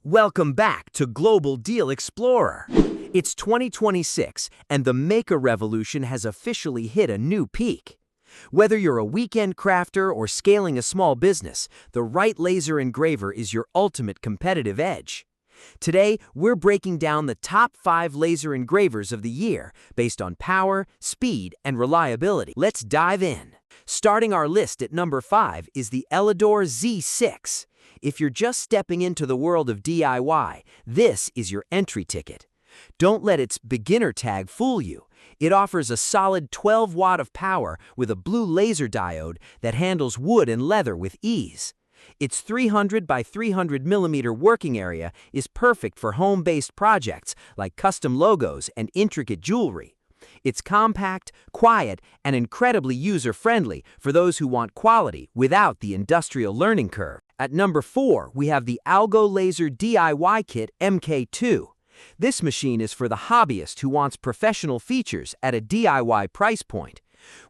Welcome back to Global Deal Explorer. It's 2026, and the maker revolution has officially hit a new peak. Whether you're a weekend crafter or scaling a small business, the right laser engraver is your ultimate competitive edge. Today, we're breaking down the top 5 laser engravers of the year based on power, speed, and reliability. Let's dive in. Starting our list at number 5 is the Elidor Z6. If you're just stepping into the world of DIY, this is your entry ticket. Don't let its beginner tag fool you. It offers a solid 12 watt of power with a blue laser diode that handles wood and leather with ease. Its 300 by 300 millimeter working area is perfect for home-based projects like custom logos and intricate jewelry. It's compact, quiet, and incredibly user-friendly for those who want quality without the industrial learning curve. At number 4, we have the Algolaser DIYKIT MK2. This machine is for the hobbyist who wants professional features at a DIY price point.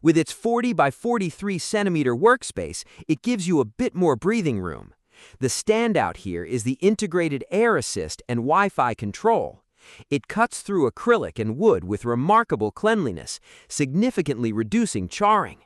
With its 40 by 43 centimeter workspace, it gives you a bit more breathing room. The standout here is the integrated air assist and Wi-Fi control. It cuts through acrylic and wood with remarkable cleanliness, significantly reducing charring.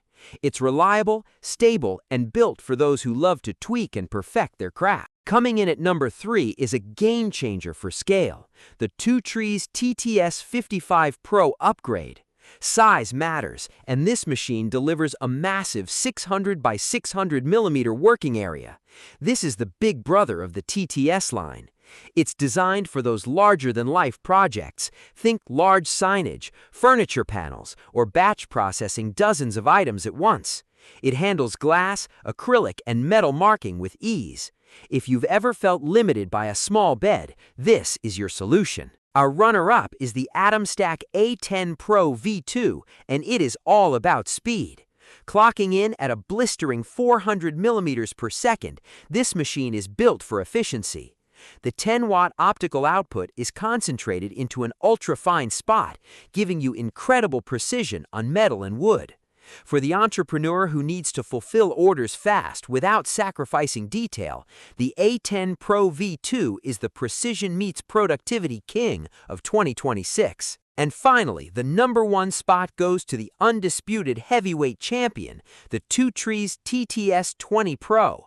It's reliable, stable, and built for those who love to tweak and perfect their craft. Coming in at number 3 is a game changer for scale, the TwoTrees TTS55 Pro upgrade. Size matters, and this machine delivers a massive 600 by 600 millimeter working area. This is the big brother of the TTS line. It's designed for those larger-than-life projects. Think large signage, furniture panels, or batch processing dozens of items at once. It handles glass, acrylic, and metal marking with ease. If you've ever felt limited by a small bed, this is your solution. Our runner-up is the Atomstack A10 Pro V2, and it is all about speed. Clocking in at a blistering 400 millimeters per second, this machine is built for efficiency. The 10-watt optical output is concentrated into an ultra-fine spot, giving you incredible precision on metal and wood. For the entrepreneur who needs to fulfill orders fast without sacrificing detail, the A10 Pro V2 is the precision meets productivity king of 2026. And finally, the number 1 spot goes to the undisputed heavyweight champion, the TwoTrees TTS20 Pro.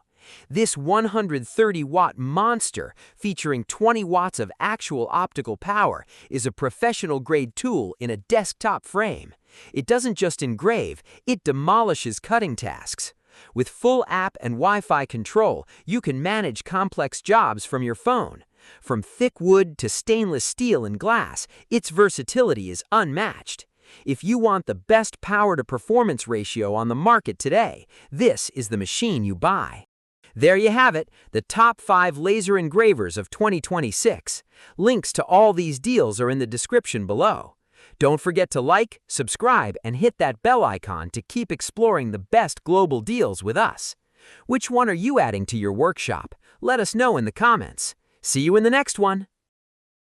This 130-watt monster, featuring 20 watts of actual optical power, is a professional-grade tool in a desktop frame. It doesn't just engrave, it demolishes cutting tasks. With full app and Wi-Fi control, you can manage complex jobs from your phone. From thick wood to stainless steel and glass, its versatility is unmatched. If you want the best power-to-performance ratio on the market today, this is the machine you buy. There you have it, the top 5 laser engravers of 2026. Links to all these deals are in the description below. Don't forget to like, subscribe, and hit that bell icon to keep exploring the best global deals with us. Which one are you adding to your workshop? Let us know in the comments. See you in the next one.